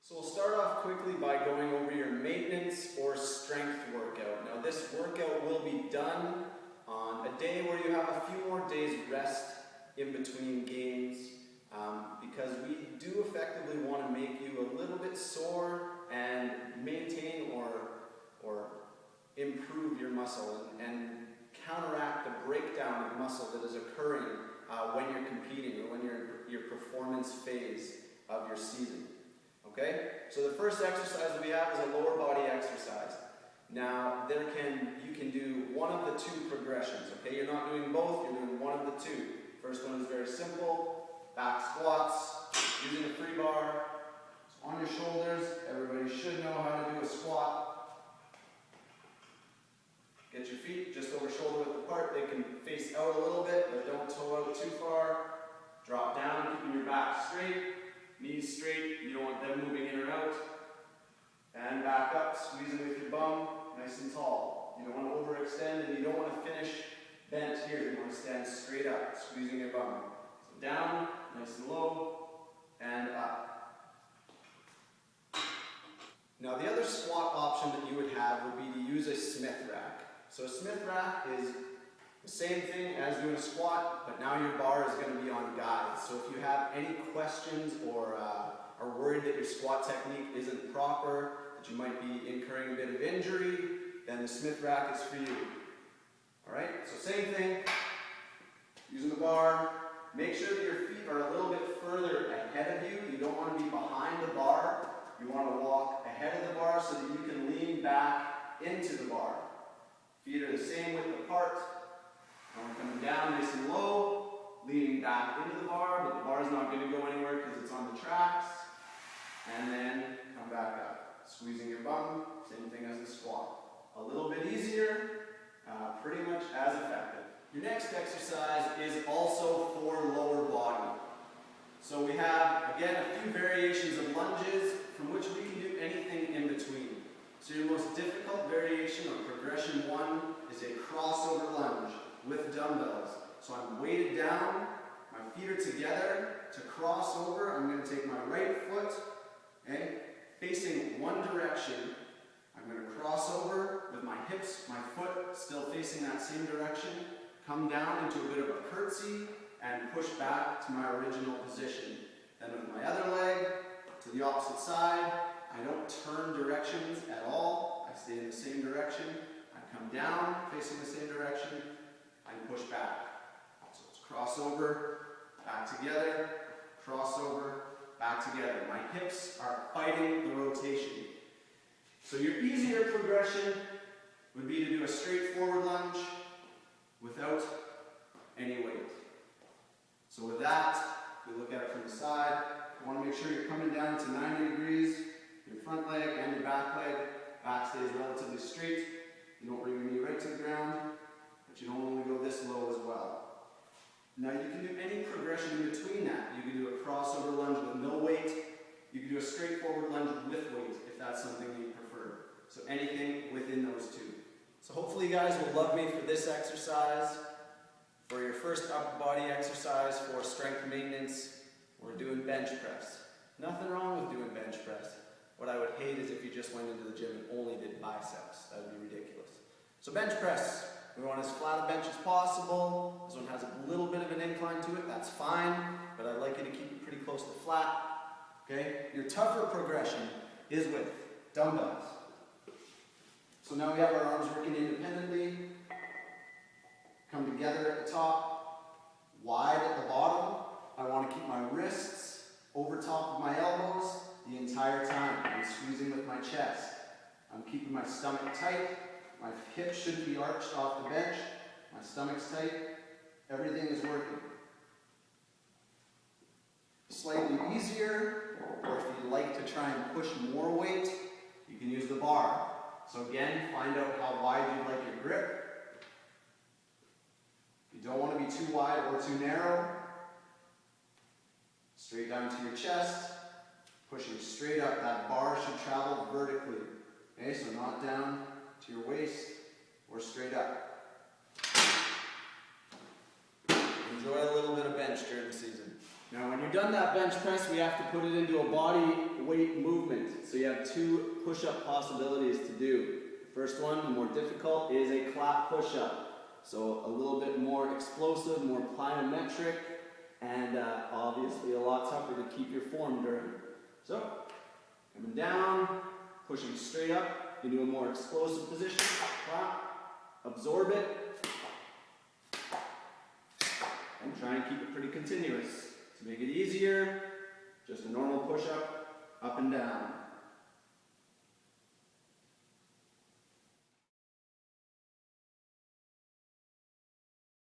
So we'll start off quickly by going over your maintenance or strength workout. Now this workout will be done on a day where you have a few more days rest in between games because we do effectively want to make you a little bit sore and maintain or improve your muscle and counteract the breakdown of muscle that is occurring when you're competing or when you're your performance phase of your season. Okay? So the first exercise that we have is a lower body exercise. Now you can do one of the two progressions. Okay? You're not doing both, you're doing one of the two. First one is very simple, back squats, using a free bar. So on your shoulders, everybody should know how to do a squat. Get your feet just over shoulder width apart. They can face out a little bit, but don't toe out too far. Drop down, keeping your back straight, knees straight. You don't want them moving in or out. And back up, squeezing with your bum, nice and tall. You don't want to overextend and you don't want to finish bent here. You want to stand straight up, squeezing your bum. So down, nice and low, and up. Now the other squat option that you would have would be to use a Smith rack. So a Smith rack is the same thing as doing a squat, but now your bar is going to be on guides. So if you have any questions or are worried that your squat technique isn't proper, that you might be incurring a bit of injury, then the Smith rack is for you. Alright, so same thing, using the bar. Make sure that your feet are a little bit further ahead of you. You don't want to be behind the bar. You want to walk ahead of the bar so that you can lean back into the bar. Feet are the same width apart. Coming down nice and low, leaning back into the bar, but the bar is not going to go anywhere because it's on the tracks. And then come back up. Squeezing your bum, same thing as the squat. A little bit easier, pretty much as effective. Your next exercise is also for lower body. So we have, again, a few variations of lunges from which we can do anything in between. So your most difficult variation or progression one is a crossover lunge with dumbbells. So I'm weighted down, my feet are together. To cross over, I'm going to take my right foot, okay, facing one direction. I'm going to cross over with my hips, my foot still facing that same direction, come down into a bit of a curtsy, and push back to my original position. Then with my other leg, to the opposite side, I don't turn directions at all. I stay in the same direction. I come down, facing the same direction, and push back. So it's crossover, back together, crossover, back together. My hips are fighting the rotation. So your easier progression would be to do a straightforward lunge without any weight. So with that, we look at it from the side. You want to make sure you're coming down to 90 degrees. Your front leg and your back leg. Back stays relatively straight. You don't bring your knee right to the ground, but you don't only go this low as well. Now you can do any progression in between that. You can do a crossover lunge with no weight. You can do a straightforward lunge with weight if that's something you prefer. So anything within those two. So hopefully you guys will love me for this exercise. For your first upper body exercise for strength maintenance, we're doing bench press. Nothing wrong with doing bench press. What I would hate is if you just went into the gym and only did biceps. That would be ridiculous. So bench press. We want as flat a bench as possible. This one has a little bit of an incline to it. That's fine, but I'd like you to keep it pretty close to flat. Okay? Your tougher progression is with dumbbells. So now we have our arms working independently. Come together at the top, wide at the bottom. I want to keep my wrists over top of my elbows the entire time. I'm squeezing with my chest. I'm keeping my stomach tight. My hips should be arched off the bench. My stomach's tight. Everything is working. Slightly easier, or if you'd like to try and push more weight, you can use the bar. So again, find out how wide you'd like your grip. You don't want to be too wide or too narrow. Straight down to your chest. Pushing straight up. That bar should travel vertically. Okay, so not down to your waist or straight up. Enjoy a little bit of bench during the season. Now when you're done that bench press, we have to put it into a body weight movement. So you have 2 push-up possibilities to do. The first one, the more difficult, is a clap push-up. So a little bit more explosive, more plyometric, and obviously a lot tougher to keep your form during. So, coming down, pushing straight up into a more explosive position, clap, absorb it, and try and keep it pretty continuous. To make it easier, just a normal push-up, up and down.